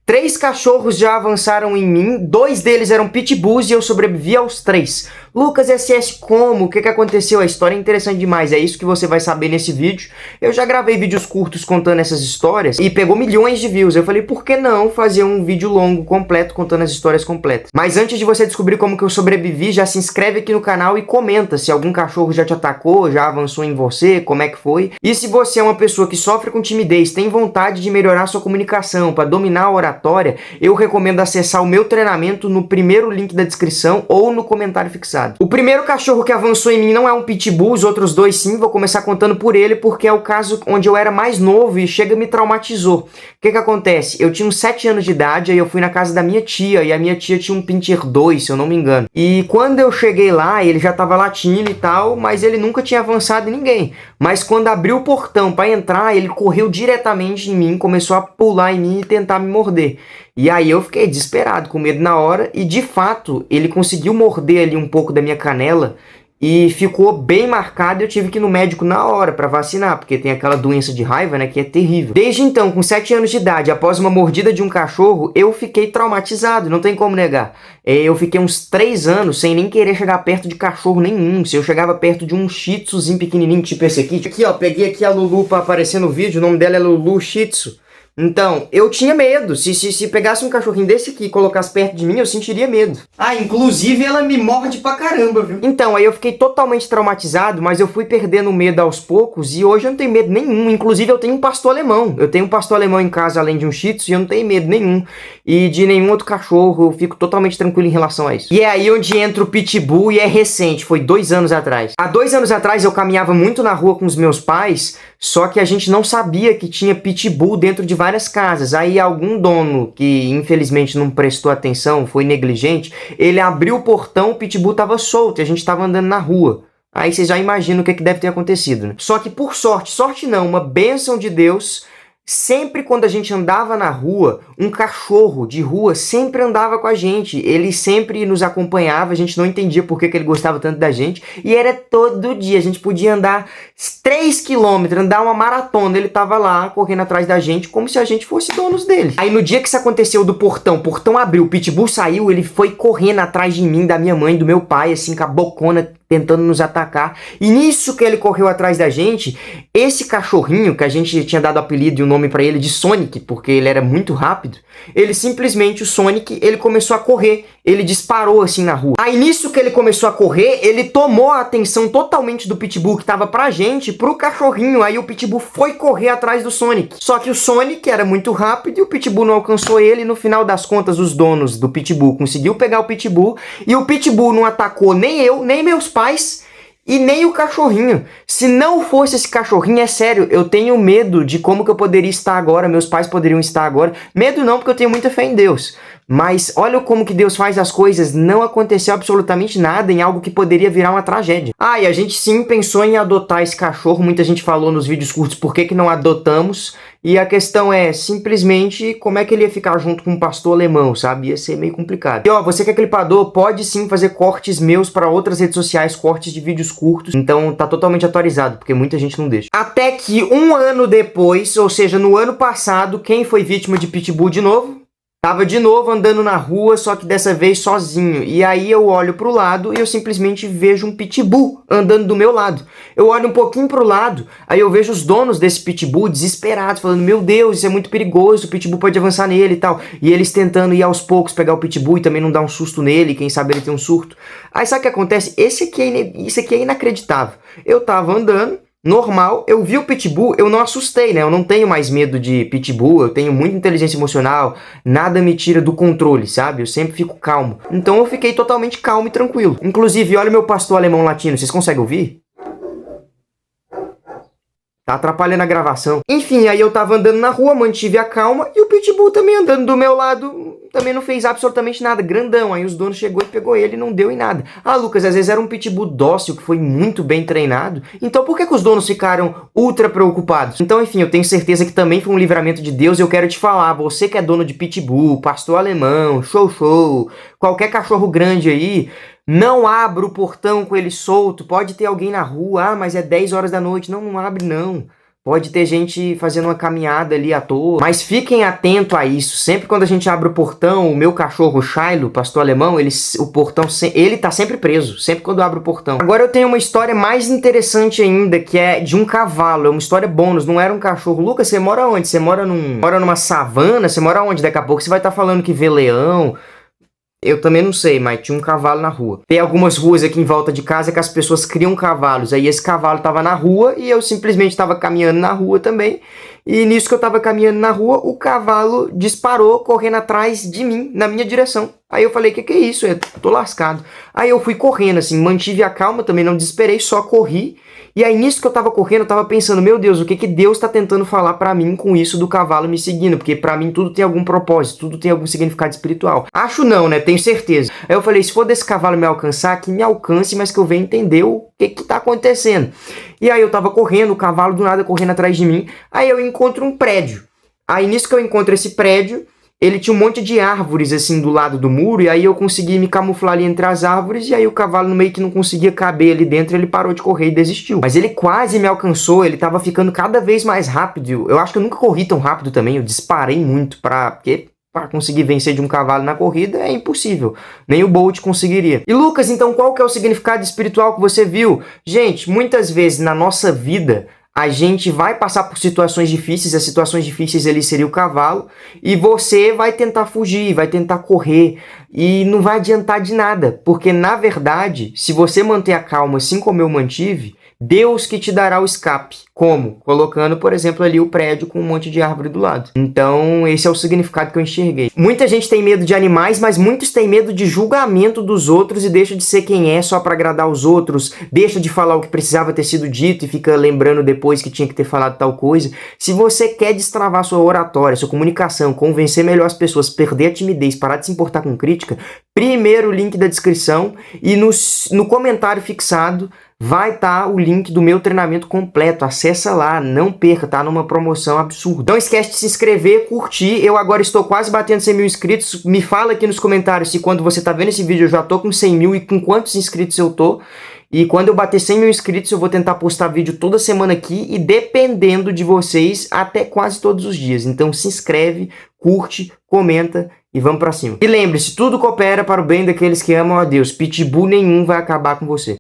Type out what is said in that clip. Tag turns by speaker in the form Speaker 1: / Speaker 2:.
Speaker 1: 3 cachorros já avançaram em mim, 2 deles eram pitbulls e eu sobrevivi aos 3. Lucas SS como? O que aconteceu? A história é interessante demais, é isso que você vai saber nesse vídeo. Eu já gravei vídeos curtos contando essas histórias e pegou milhões de views. Eu falei, por que não fazer um vídeo longo, completo, contando as histórias completas? Mas antes de você descobrir como que eu sobrevivi, já se inscreve aqui no canal e comenta se algum cachorro já te atacou, já avançou em você, como é que foi. E se você é uma pessoa que sofre com timidez, tem vontade de melhorar sua comunicação, para dominar a oratória, eu recomendo acessar o meu treinamento no primeiro link da descrição ou no comentário fixado. O primeiro cachorro que avançou em mim não é um pitbull, os outros 2 sim, vou começar contando por ele porque é o caso onde eu era mais novo e chega me traumatizou. O que acontece? Eu tinha uns 7 anos de idade, aí eu fui na casa da minha tia e a minha tia tinha um Pincher 2, se eu não me engano. E quando eu cheguei lá, ele já tava latindo e tal, mas ele nunca tinha avançado em ninguém. Mas quando abriu o portão para entrar, ele correu diretamente em mim, começou a pular em mim e tentar me morder. E aí eu fiquei desesperado, com medo na hora, e de fato, ele conseguiu morder ali um pouco da minha canela e ficou bem marcado e eu tive que ir no médico na hora para vacinar, porque tem aquela doença de raiva, né, que é terrível. Desde então, com 7 anos de idade, após uma mordida de um cachorro, eu fiquei traumatizado, não tem como negar. Eu fiquei uns 3 anos sem nem querer chegar perto de cachorro nenhum. Se eu chegava perto de um shih tzuzinho pequenininho, tipo esse aqui. Aqui, ó, peguei aqui a Lulu para aparecer no vídeo, o nome dela é Lulu Shih Tzu. Então, eu tinha medo. Se pegasse um cachorrinho desse aqui e colocasse perto de mim, eu sentiria medo. Ah, inclusive ela me morde pra caramba, viu? Então, aí eu fiquei totalmente traumatizado, mas eu fui perdendo o medo aos poucos e hoje eu não tenho medo nenhum. Inclusive, eu tenho um pastor alemão. Eu tenho um pastor alemão em casa, além de um shih tzu, e eu não tenho medo nenhum. E de nenhum outro cachorro, eu fico totalmente tranquilo em relação a isso. E é aí onde entra o pitbull e é recente, foi 2 anos atrás. Há 2 anos atrás eu caminhava muito na rua com os meus pais, só que a gente não sabia que tinha pitbull dentro de várias casas. Aí algum dono que infelizmente não prestou atenção, foi negligente, ele abriu o portão, o pitbull tava solto e a gente tava andando na rua. Aí vocês já imaginam o que deve ter acontecido, né? Só que por sorte, sorte não, uma bênção de Deus, sempre quando a gente andava na rua, um cachorro de rua sempre andava com a gente. Ele sempre nos acompanhava, a gente não entendia por que ele gostava tanto da gente. E era todo dia, a gente podia andar 3 km, andar uma maratona. Ele tava lá, correndo atrás da gente, como se a gente fosse donos dele. Aí no dia que isso aconteceu do portão, o portão abriu, o pitbull saiu, ele foi correndo atrás de mim, da minha mãe, do meu pai, assim, com a bocona, tentando nos atacar. E nisso que ele correu atrás da gente, esse cachorrinho, que a gente tinha dado apelido e o nome pra ele de Sonic, porque ele era muito rápido, ele simplesmente, o Sonic, ele começou a correr. Ele disparou assim na rua. Aí nisso que ele começou a correr, ele tomou a atenção totalmente do pitbull que tava pra gente, pro cachorrinho. Aí o pitbull foi correr atrás do Sonic. Só que o Sonic era muito rápido e o pitbull não alcançou ele. E no final das contas, os donos do pitbull conseguiu pegar o pitbull. E o pitbull não atacou nem eu, nem meus pais e nem o cachorrinho. Se não fosse esse cachorrinho, é sério, eu tenho medo de como que eu poderia estar agora, meus pais poderiam estar agora. Medo não, porque eu tenho muita fé em Deus. Mas olha como que Deus faz as coisas, não aconteceu absolutamente nada em algo que poderia virar uma tragédia. Ah, e a gente sim pensou em adotar esse cachorro, muita gente falou nos vídeos curtos por que não adotamos. E a questão é, simplesmente, como é que ele ia ficar junto com um pastor alemão, sabe? Ia ser meio complicado. E ó, você que é clipador, pode sim fazer cortes meus para outras redes sociais, cortes de vídeos curtos. Então tá totalmente atualizado, porque muita gente não deixa. Até que 1 ano depois, ou seja, no ano passado, quem foi vítima de pitbull de novo? Tava de novo andando na rua, só que dessa vez sozinho. E aí eu olho pro lado e eu simplesmente vejo um pitbull andando do meu lado. Eu olho um pouquinho pro lado, aí eu vejo os donos desse pitbull desesperados, falando, meu Deus, isso é muito perigoso, o pitbull pode avançar nele e tal. E eles tentando ir aos poucos pegar o pitbull e também não dar um susto nele, quem sabe ele tem um surto. Aí sabe o que acontece? Isso aqui é inacreditável. Eu tava andando, normal, eu vi o pitbull, eu não assustei, né? Eu não tenho mais medo de pitbull, eu tenho muita inteligência emocional, nada me tira do controle, sabe? Eu sempre fico calmo. Então eu fiquei totalmente calmo e tranquilo. Inclusive, olha o meu pastor alemão latino, vocês conseguem ouvir? Tá atrapalhando a gravação. Enfim, aí eu tava andando na rua, mantive a calma, e o pitbull também andando do meu lado, também não fez absolutamente nada, grandão. Aí os donos chegou e pegou ele e não deu em nada. Ah, Lucas, às vezes era um pitbull dócil, que foi muito bem treinado. Então por que os donos ficaram ultra preocupados? Então, enfim, eu tenho certeza que também foi um livramento de Deus. E eu quero te falar, você que é dono de pitbull, pastor alemão, show, qualquer cachorro grande aí, não abra o portão com ele solto. Pode ter alguém na rua, ah, mas é 10 horas da noite. Não, não abre não. Pode ter gente fazendo uma caminhada ali à toa, mas fiquem atentos a isso. Sempre quando a gente abre o portão, o meu cachorro, o Shiloh, pastor alemão, o portão, ele tá sempre preso, sempre quando eu abro o portão. Agora eu tenho uma história mais interessante ainda, que é de um cavalo, é uma história bônus, não era um cachorro. Lucas, você mora onde? Você mora numa savana? Você mora onde? Daqui a pouco você vai estar falando que vê leão. Eu também não sei, mas tinha um cavalo na rua. Tem algumas ruas aqui em volta de casa que as pessoas criam cavalos. Aí esse cavalo tava na rua e eu simplesmente tava caminhando na rua também. E nisso que eu tava caminhando na rua, o cavalo disparou correndo atrás de mim, na minha direção. Aí eu falei, que é isso? Eu tô lascado. Aí eu fui correndo, assim, mantive a calma, também não desesperei, só corri. E aí nisso que eu tava correndo, eu tava pensando, meu Deus, o que Deus tá tentando falar pra mim com isso do cavalo me seguindo? Porque pra mim tudo tem algum propósito, tudo tem algum significado espiritual. Acho não, né? Tenho certeza. Aí eu falei, se for desse cavalo me alcançar, que me alcance, mas que eu venha entender o que tá acontecendo. E aí eu tava correndo, o cavalo do nada correndo atrás de mim. Aí eu encontro um prédio. Aí nisso que eu encontro esse prédio, ele tinha um monte de árvores assim do lado do muro, e aí eu consegui me camuflar ali entre as árvores, e aí o cavalo no meio que não conseguia caber ali dentro, ele parou de correr e desistiu. Mas ele quase me alcançou, ele tava ficando cada vez mais rápido. Eu acho que eu nunca corri tão rápido também, eu disparei muito porque para conseguir vencer de um cavalo na corrida é impossível. Nem o Bolt conseguiria. E Lucas, então qual que é o significado espiritual que você viu? Gente, muitas vezes na nossa vida, a gente vai passar por situações difíceis, as situações difíceis ali seria o cavalo, e você vai tentar fugir, vai tentar correr, e não vai adiantar de nada, porque na verdade, se você manter a calma assim como eu mantive, Deus que te dará o escape. Como? Colocando, por exemplo, ali o prédio com um monte de árvore do lado. Então, esse é o significado que eu enxerguei. Muita gente tem medo de animais, mas muitos têm medo de julgamento dos outros e deixa de ser quem é só para agradar os outros, deixa de falar o que precisava ter sido dito e fica lembrando depois que tinha que ter falado tal coisa. Se você quer destravar sua oratória, sua comunicação, convencer melhor as pessoas, perder a timidez, parar de se importar com crítica, primeiro o link da descrição e no comentário fixado vai estar o link do meu treinamento completo. Acessa lá, não perca, tá numa promoção absurda. Não esquece de se inscrever, curtir. Eu agora estou quase batendo 100 mil inscritos. Me fala aqui nos comentários se quando você tá vendo esse vídeo eu já tô com 100 mil e com quantos inscritos eu tô. E quando eu bater 100 mil inscritos eu vou tentar postar vídeo toda semana aqui e dependendo de vocês, até quase todos os dias. Então se inscreve, curte, comenta e vamos pra cima. E lembre-se, tudo coopera para o bem daqueles que amam a Deus. Pitbull nenhum vai acabar com você.